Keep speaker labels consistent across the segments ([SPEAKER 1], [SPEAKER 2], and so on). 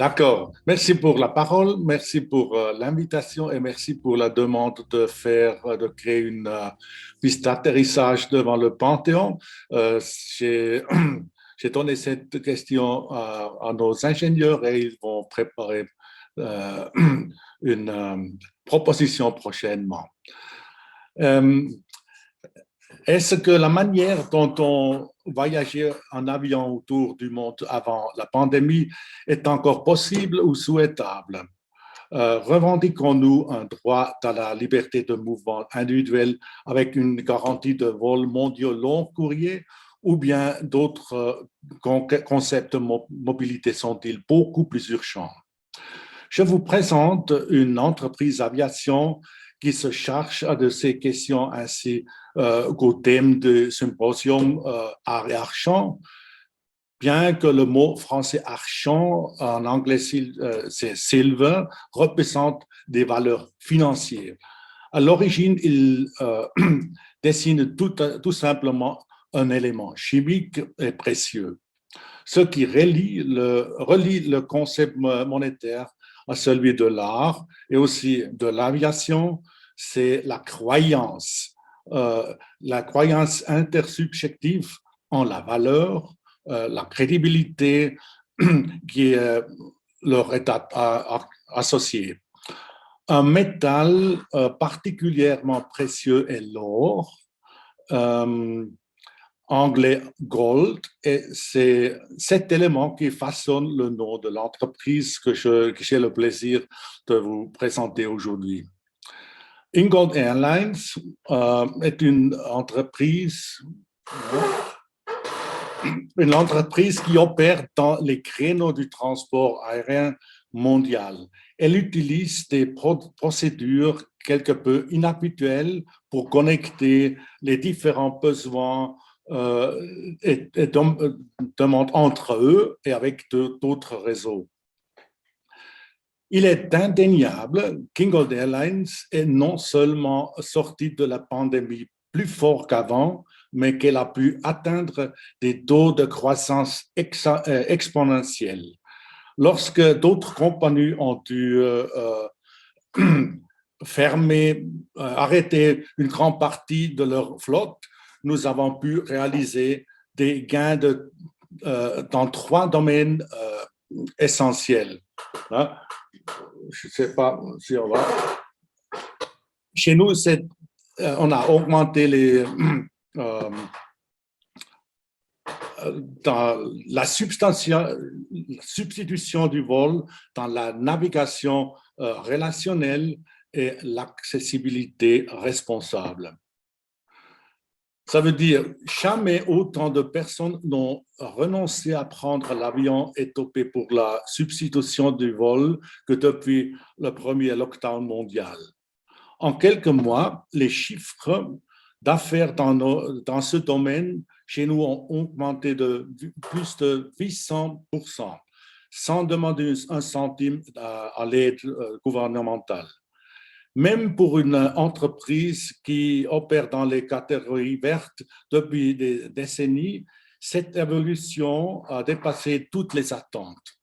[SPEAKER 1] D'accord. Merci pour la parole, merci pour l'invitation et merci pour la demande de créer une piste d'atterrissage devant le Panthéon. Euh, j'ai, j'ai donné cette question à nos ingénieurs et ils vont préparer euh, une proposition prochainement. Euh, Est-ce que la manière dont on voyageait en avion autour du monde avant la pandémie est encore possible ou souhaitable? Revendiquons-nous un droit à la liberté de mouvement individuel avec une garantie de vol mondiaux long courrier ou bien d'autres concepts de mobilité sont-ils beaucoup plus urgents? Je vous présente une entreprise aviation qui se charge de ces questions ainsi qu'au thème du symposium Art et Argent, bien que le mot français argent, en anglais c'est silver, représente des valeurs financières. À l'origine, il dessine tout simplement un élément chimique et précieux, ce qui relie le concept monétaire à celui de l'art et aussi de l'aviation, c'est la croyance intersubjective en la valeur, la crédibilité qui leur est associée. Un métal particulièrement précieux est l'or, euh, anglais gold, et c'est cet élément qui façonne le nom de l'entreprise que j'ai le plaisir de vous présenter aujourd'hui. Ingold Airlines est une entreprise qui opère dans les créneaux du transport aérien mondial. Elle utilise des procédures quelque peu inhabituelles pour connecter les différents besoins et demandes entre eux et avec d'autres réseaux. Il est indéniable qu'Ingold Airlines est non seulement sortie de la pandémie plus fort qu'avant, mais qu'elle a pu atteindre des taux de croissance exponentiels. Lorsque d'autres compagnies ont dû arrêter une grande partie de leur flotte, nous avons pu réaliser des gains dans 3 domaines essentiels. Hein? Je ne sais pas si on va. Chez nous, on a augmenté dans la substitution du vol, dans la navigation relationnelle et l'accessibilité responsable. Ça veut dire jamais autant de personnes n'ont renoncé à prendre l'avion et opté pour la substitution du vol que depuis le premier lockdown mondial. En quelques mois, les chiffres d'affaires dans ce domaine chez nous ont augmenté de plus de 800%, sans demander un centime à l'aide gouvernementale. Même pour une entreprise qui opère dans les catégories vertes depuis des décennies, cette évolution a dépassé toutes les attentes.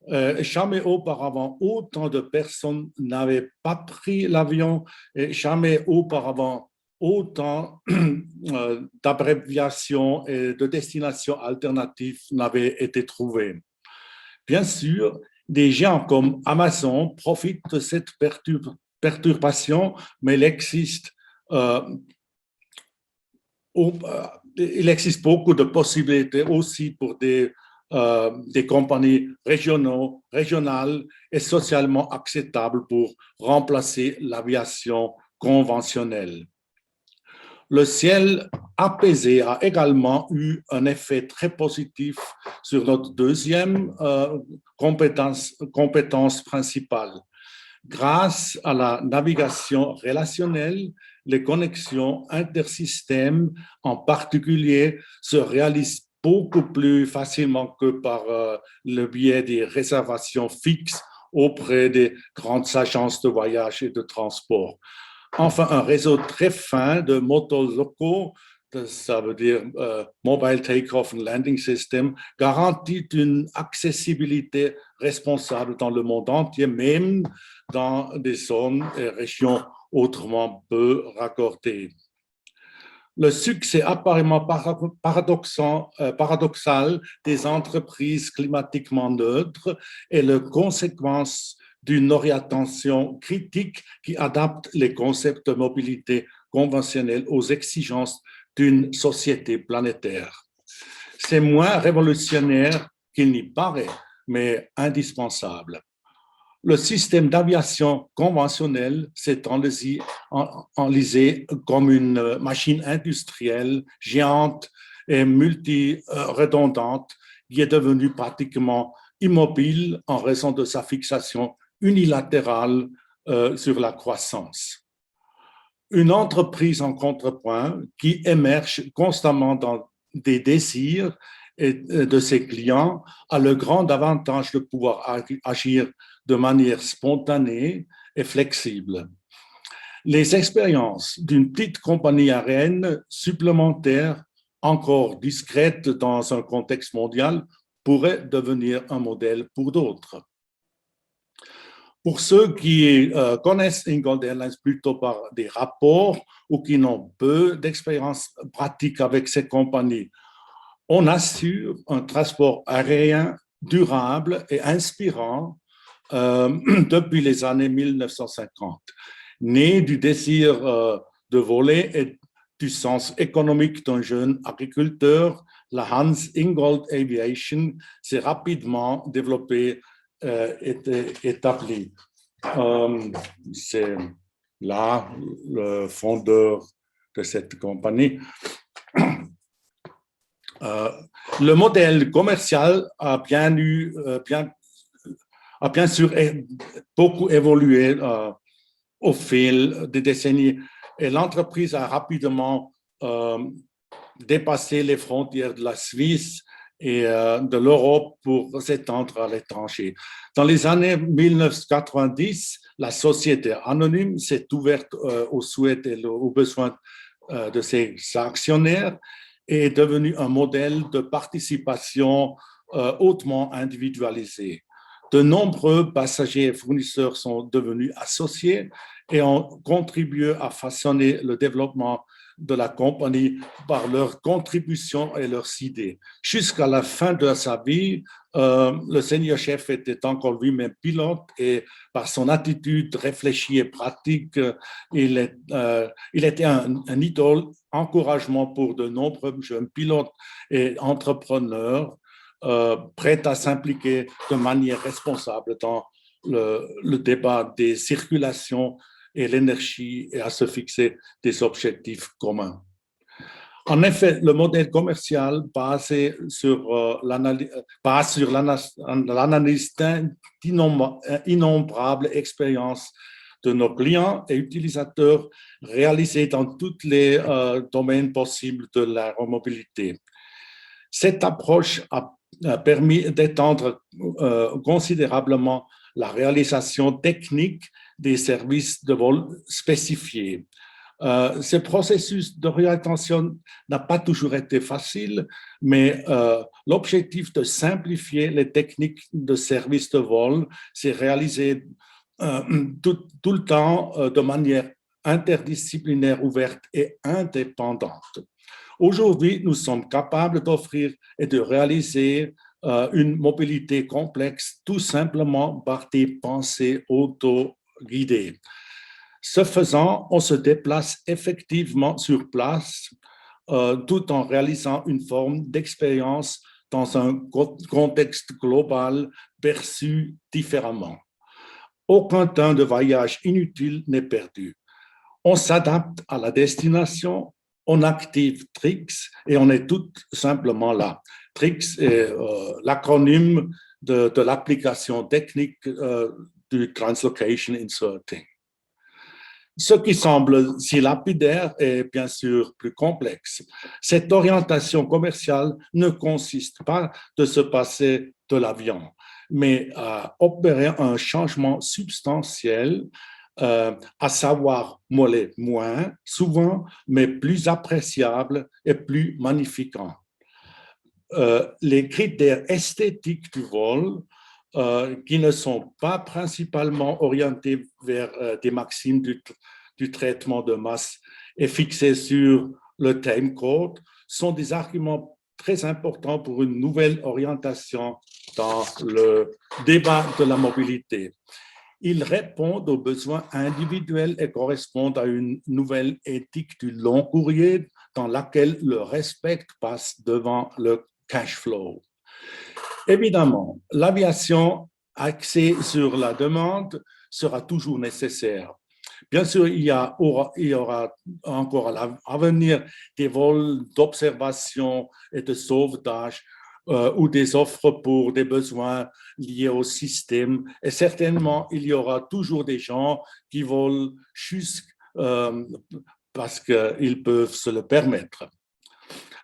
[SPEAKER 1] Jamais auparavant, autant de personnes n'avaient pas pris l'avion et jamais auparavant, autant d'abréviations et de destinations alternatives n'avaient été trouvées. Bien sûr, des gens comme Amazon profitent de cette perturbation, mais il existe beaucoup de possibilités aussi pour des compagnies régionales et socialement acceptables pour remplacer l'aviation conventionnelle. Le ciel apaisé a également eu un effet très positif sur notre deuxième compétence principale. Grâce à la navigation relationnelle, les connexions intersystèmes en particulier se réalisent beaucoup plus facilement que par le biais des réservations fixes auprès des grandes agences de voyage et de transport. Enfin, un réseau très fin de motos locaux ça veut dire Mobile Takeoff and Landing System, garantit une accessibilité responsable dans le monde entier, même dans des zones et régions autrement peu raccordées. Le succès apparemment paradoxal des entreprises climatiquement neutres est la conséquence d'une orientation critique qui adapte les concepts de mobilité conventionnels aux exigences d'une société planétaire. C'est moins révolutionnaire qu'il n'y paraît, mais indispensable. Le système d'aviation conventionnel s'est enlisé comme une machine industrielle géante et multi-redondante qui est devenue pratiquement immobile en raison de sa fixation unilatérale sur la croissance. Une entreprise en contrepoint qui émerge constamment dans des désirs de ses clients a le grand avantage de pouvoir agir de manière spontanée et flexible. Les expériences d'une petite compagnie aérienne supplémentaire, encore discrète dans un contexte mondial, pourraient devenir un modèle pour d'autres. Pour ceux qui connaissent Ingold Airlines plutôt par des rapports ou qui n'ont peu d'expérience pratique avec ces compagnies, on assure un transport aérien durable et inspirant depuis les années 1950, né du désir de voler et du sens économique d'un jeune agriculteur. La Hans Ingold Aviation s'est rapidement développée et établie. C'est là le fondeur de cette compagnie. Le modèle commercial a bien sûr beaucoup évolué au fil des décennies et l'entreprise a rapidement dépassé les frontières de la Suisse et de l'Europe pour s'étendre à l'étranger. Dans les années 1990, la société anonyme s'est ouverte aux souhaits et aux besoins de ses actionnaires et est devenue un modèle de participation hautement individualisé. De nombreux passagers et fournisseurs sont devenus associés et ont contribué à façonner le développement de la compagnie par leurs contributions et leurs idées. Jusqu'à la fin de sa vie, le senior chef était encore lui-même pilote et par son attitude réfléchie et pratique, il était un idole, encouragement pour de nombreux jeunes pilotes et entrepreneurs prêts à s'impliquer de manière responsable dans le débat des circulations et l'énergie et à se fixer des objectifs communs. En effet, le modèle commercial basé sur l'analyse d'innombrables expériences de nos clients et utilisateurs réalisées dans tous les domaines possibles de l'aéromobilité. Cette approche a permis d'étendre considérablement la réalisation technique des services de vol spécifiés. Ce processus d'orientation n'a pas toujours été facile, mais l'objectif de simplifier les techniques de service de vol s'est réalisé tout le temps de manière interdisciplinaire, ouverte et indépendante. Aujourd'hui, nous sommes capables d'offrir et de réaliser une mobilité complexe tout simplement par des pensées auto-guidées. Ce faisant, on se déplace effectivement sur place tout en réalisant une forme d'expérience dans un contexte global perçu différemment. Aucun temps de voyage inutile n'est perdu. On s'adapte à la destination, on active TRIX et on est tout simplement là. TRIX est l'acronyme de l'application technique du Translocation Inserting. Ce qui semble si lapidaire est bien sûr plus complexe. Cette orientation commerciale ne consiste pas de se passer de l'avion, mais à opérer un changement substantiel à savoir voler moins souvent, mais plus appréciable et plus magnifiquant. Les critères esthétiques du vol, qui ne sont pas principalement orientés vers des maximes du traitement de masse et fixés sur le timecode, sont des arguments très importants pour une nouvelle orientation dans le débat de la mobilité. Ils répondent aux besoins individuels et correspondent à une nouvelle éthique du long courrier dans laquelle le respect passe devant le cash flow. Évidemment, l'aviation axée sur la demande sera toujours nécessaire. Bien sûr, il y aura encore à venir des vols d'observation et de sauvetage ou des offres pour des besoins liés au système. Et certainement, il y aura toujours des gens qui volent juste parce qu'ils peuvent se le permettre.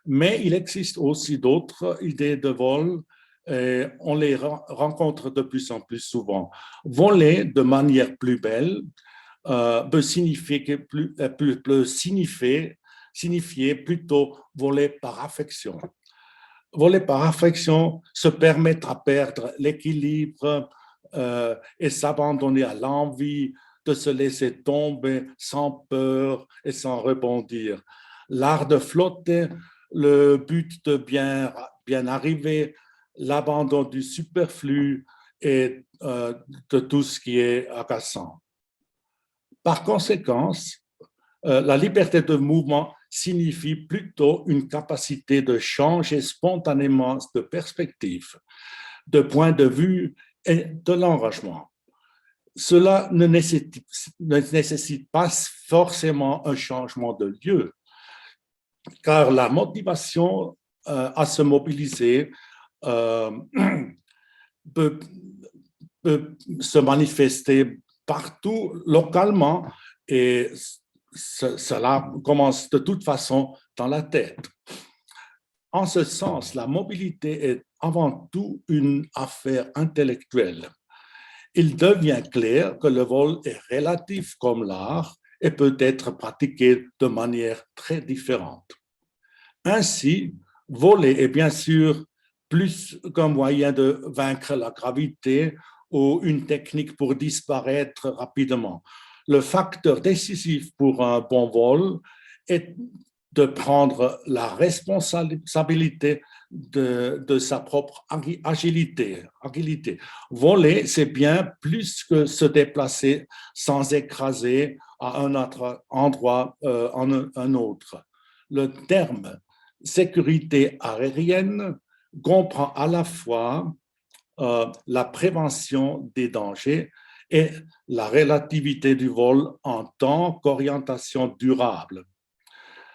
[SPEAKER 1] Mais il existe aussi d'autres idées de vol. Et on les rencontre de plus en plus souvent. Voler de manière plus belle peut signifier plutôt voler par affection. Voler par affection, se permettre à perdre l'équilibre et s'abandonner à l'envie de se laisser tomber sans peur et sans rebondir. L'art de flotter, le but de bien arriver, l'abandon du superflu et de tout ce qui est agaçant. Par conséquent, la liberté de mouvement signifie plutôt une capacité de changer spontanément de perspective, de point de vue et de l'engagement. Cela ne nécessite pas forcément un changement de lieu, car la motivation à se mobiliser peut se manifester partout localement et cela commence de toute façon dans la tête. En ce sens, la mobilité est avant tout une affaire intellectuelle. Il devient clair que le vol est relatif comme l'art et peut être pratiqué de manière très différente. Ainsi, voler est bien sûr plus qu'un moyen de vaincre la gravité ou une technique pour disparaître rapidement. Le facteur décisif pour un bon vol est de prendre la responsabilité de sa propre agilité. Voler, c'est bien plus que se déplacer sans écraser à un autre endroit en un autre. Le terme sécurité aérienne comprend à la fois la prévention des dangers et la relativité du vol en tant qu'orientation durable.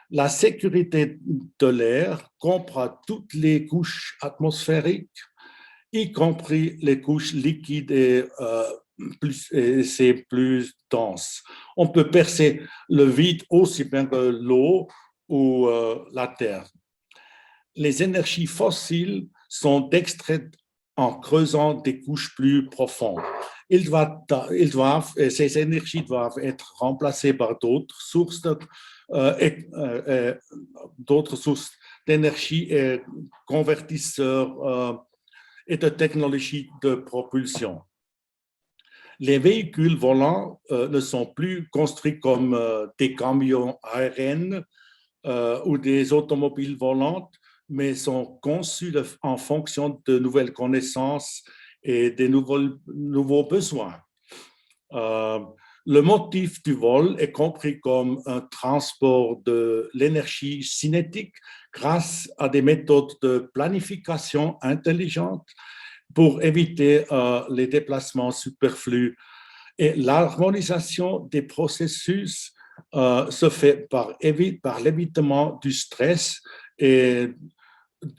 [SPEAKER 1] La sécurité de l'air comprend toutes les couches atmosphériques, y compris les couches liquides et c'est plus dense. On peut percer le vide aussi bien que l'eau ou la terre. Les énergies fossiles sont extraites en creusant des couches plus profondes. Ces énergies doivent être remplacées par d'autres sources d'énergie et convertisseurs et de technologies de propulsion. Les véhicules volants ne sont plus construits comme des camions aériens ou des automobiles volantes, mais sont conçus en fonction de nouvelles connaissances et des nouveaux besoins. Le motif du vol est compris comme un transport de l'énergie cinétique grâce à des méthodes de planification intelligentes pour éviter les déplacements superflus. Et l'harmonisation des processus se fait par l'évitement du stress et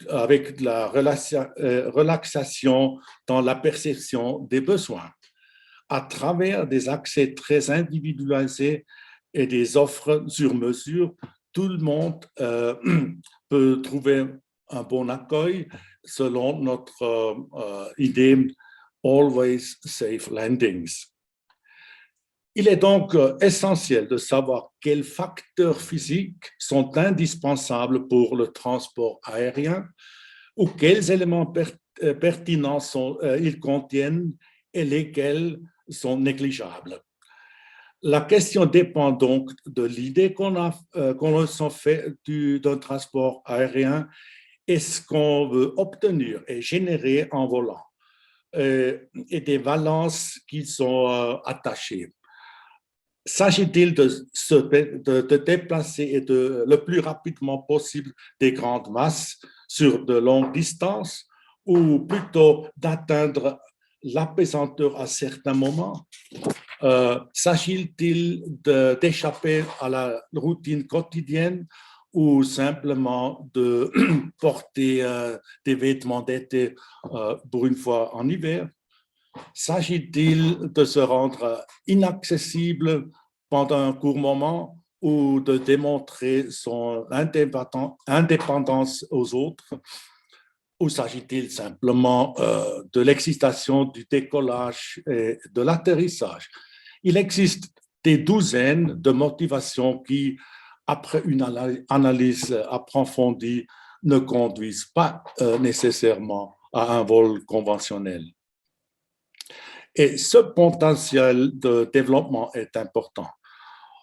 [SPEAKER 1] avec la relaxation dans la perception des besoins. À travers des accès très individualisés et des offres sur mesure, tout le monde peut trouver un bon accueil selon notre idée Always Safe Landings. Il est donc essentiel de savoir quels facteurs physiques sont indispensables pour le transport aérien ou quels éléments pertinents ils contiennent et lesquels sont négligeables. La question dépend donc de l'idée qu'on s'en fait d'un transport aérien et ce qu'on veut obtenir et générer en volant et des valences qui sont attachées. S'agit-il de déplacer et le plus rapidement possible des grandes masses sur de longues distances ou plutôt d'atteindre l'apesanteur à certains moments? S'agit-il d'échapper à la routine quotidienne ou simplement de porter des vêtements d'été pour une fois en hiver? S'agit-il de se rendre inaccessible pendant un court moment ou de démontrer son indépendance aux autres? Ou s'agit-il simplement de l'excitation du décollage et de l'atterrissage? Il existe des douzaines de motivations qui, après une analyse approfondie, ne conduisent pas nécessairement à un vol conventionnel. Et ce potentiel de développement est important.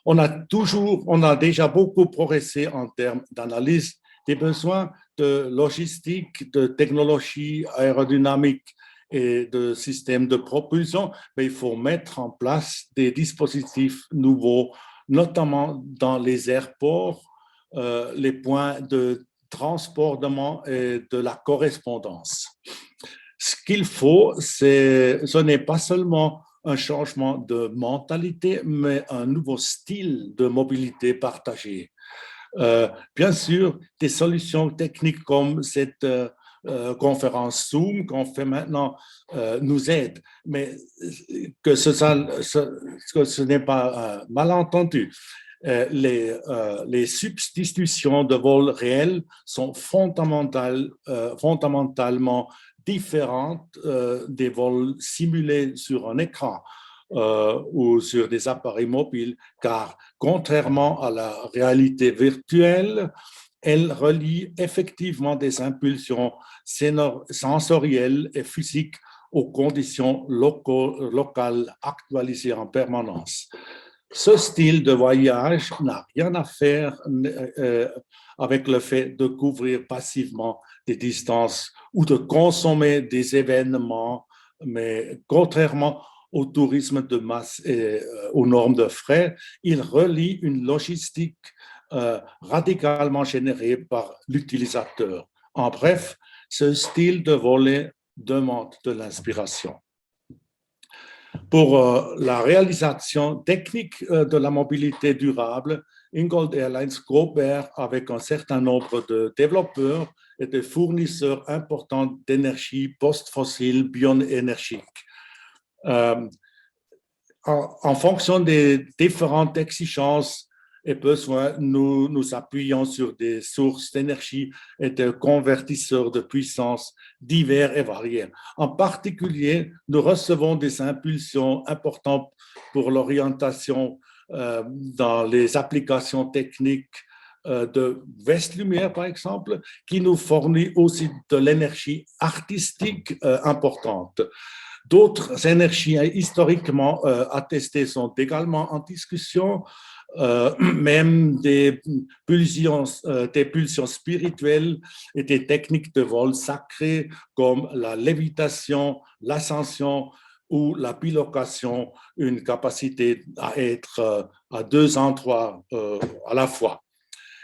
[SPEAKER 1] On a déjà beaucoup progressé en termes d'analyse des besoins de logistique, de technologie aérodynamique et de systèmes de propulsion, mais il faut mettre en place des dispositifs nouveaux, notamment dans les aéroports, les points de transportement et de la correspondance. Ce qu'il faut, ce n'est pas seulement un changement de mentalité, mais un nouveau style de mobilité partagée. Bien sûr, des solutions techniques comme cette conférence Zoom qu'on fait maintenant nous aident, mais que ce n'est pas malentendu. Les substitutions de vols réels sont fondamentalement différentes des vols simulés sur un écran ou sur des appareils mobiles, car contrairement à la réalité virtuelle, elle relie effectivement des impulsions sensorielles et physiques aux conditions locales actualisées en permanence. Ce style de voyage n'a rien à faire avec le fait de couvrir passivement des distances ou de consommer des événements, mais contrairement au tourisme de masse et aux normes de frais, il relie une logistique radicalement générée par l'utilisateur. En bref, ce style de volet demande de l'inspiration. Pour la réalisation technique de la mobilité durable, Ingold Airlines coopère avec un certain nombre de développeurs et de fournisseurs importants d'énergie post-fossile bioénergique. En fonction des différentes exigences et besoins, nous nous appuyons sur des sources d'énergie et de convertisseurs de puissance divers et variés. En particulier, nous recevons des impulsions importantes pour l'orientation dans les applications techniques de West-Lumière, par exemple, qui nous fournit aussi de l'énergie artistique importante. D'autres énergies historiquement attestées sont également en discussion, même des pulsions spirituelles et des techniques de vol sacrées comme la lévitation, l'ascension ou la bilocation, une capacité à être à deux endroits à la fois.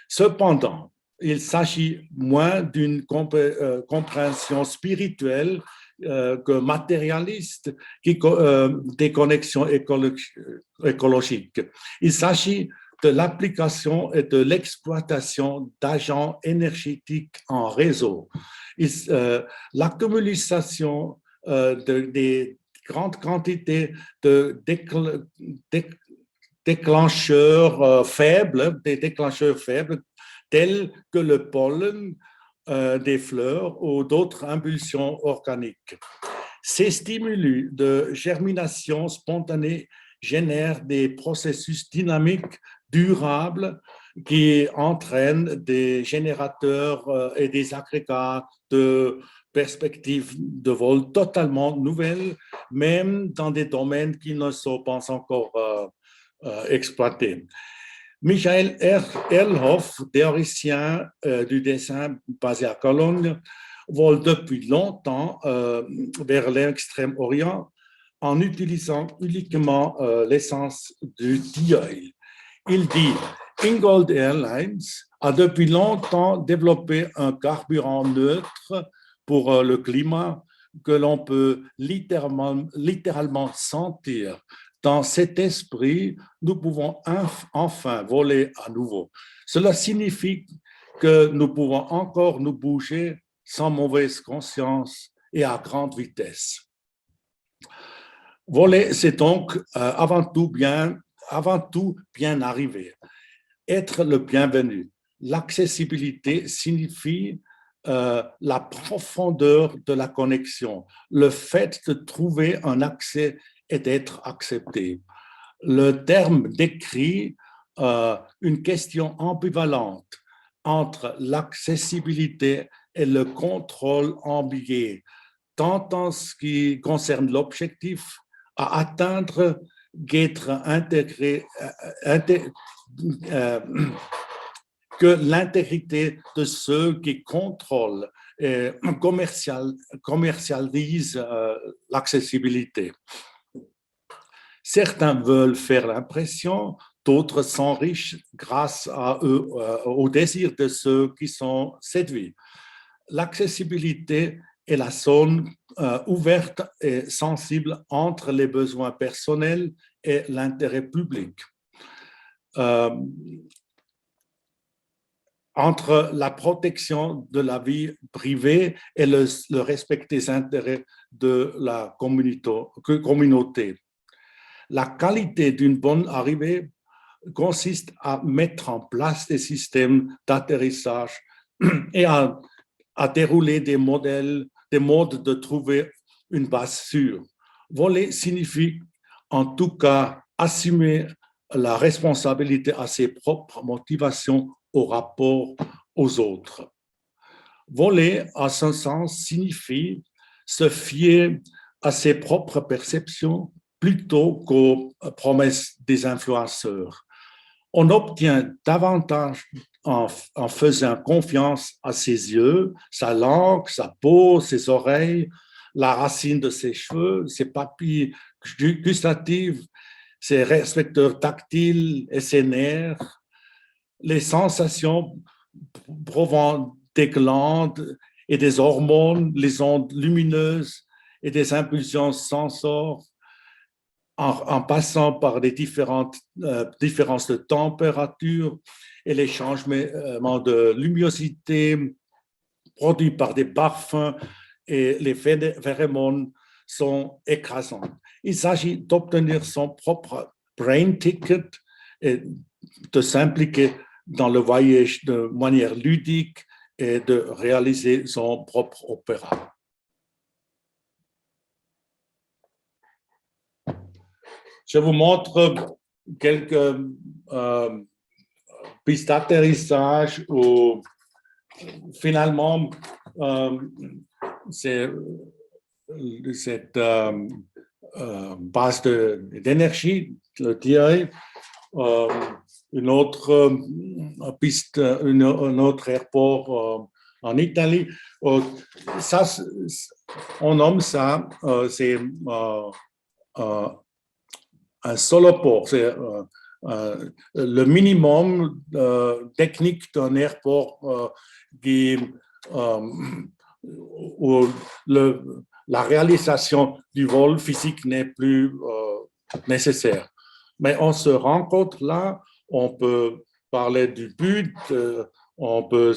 [SPEAKER 1] Cependant, il s'agit moins d'une compréhension spirituelle que matérialiste des connexions écologiques. Il s'agit de l'application et de l'exploitation d'agents énergétiques en réseau. L'accumulation des grandes quantités de déclencheurs faibles, tels que le pollen des fleurs ou d'autres impulsions organiques. Ces stimuli de germination spontanée génèrent des processus dynamiques durables qui entraînent des générateurs et des agrégats de perspectives de vol totalement nouvelles, même dans des domaines qui ne sont pas encore exploités. Michael Erlhoff, théoricien du dessin basé à Cologne, vole depuis longtemps vers l'extrême-orient en utilisant uniquement l'essence du tilleul. Il dit « Ingold Airlines a depuis longtemps développé un carburant neutre pour le climat que l'on peut littéralement sentir. Dans cet esprit, nous pouvons enfin voler à nouveau. Cela signifie que nous pouvons encore nous bouger sans mauvaise conscience et à grande vitesse. Voler, c'est donc avant tout bien arrivé, être le bienvenu. L'accessibilité signifie la profondeur de la connexion, le fait de trouver un accès et d'être accepté. Le terme décrit une question ambivalente entre l'accessibilité et le contrôle ambigu, tant en ce qui concerne l'objectif à atteindre qu'être intégré, que l'intégrité de ceux qui contrôlent et commercialisent l'accessibilité. Certains veulent faire l'impression, d'autres s'enrichissent grâce à eux, au désir de ceux qui sont séduits. L'accessibilité est la zone ouverte et sensible entre les besoins personnels et l'intérêt public. Entre la protection de la vie privée et le respect des intérêts de la communauté. La qualité d'une bonne arrivée consiste à mettre en place des systèmes d'atterrissage et à dérouler des modes de trouver une base sûre. Voler signifie en tout cas assumer la responsabilité à ses propres motivations au rapport aux autres. Voler, à ce sens, signifie se fier à ses propres perceptions plutôt qu'aux promesses des influenceurs. On obtient davantage en faisant confiance à ses yeux, sa langue, sa peau, ses oreilles, la racine de ses cheveux, ses papilles gustatives, ses récepteurs tactiles et ses nerfs, les sensations provenant des glandes et des hormones, les ondes lumineuses et des impulsions sensorielles, en passant par les différences de température et les changements de luminosité produits par des parfums et les phéromones sont écrasants. Il s'agit d'obtenir son propre brain ticket et de s'impliquer dans le voyage de manière ludique et de réaliser son propre opéra. Je vous montre quelques pistes d'atterrissage où finalement c'est cette base d'énergie, le TI, une autre piste, un autre aéroport en Italie. Ça, on nomme ça, c'est un soloport, c'est le minimum technique d'un aéroport où la réalisation du vol physique n'est plus nécessaire. Mais on se rencontre là, on peut parler du but, on peut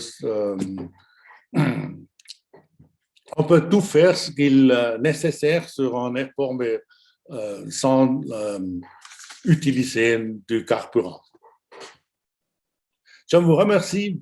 [SPEAKER 1] tout faire ce qu'il est nécessaire sur un aéroport, mais sans utiliser du carburant. Je vous remercie.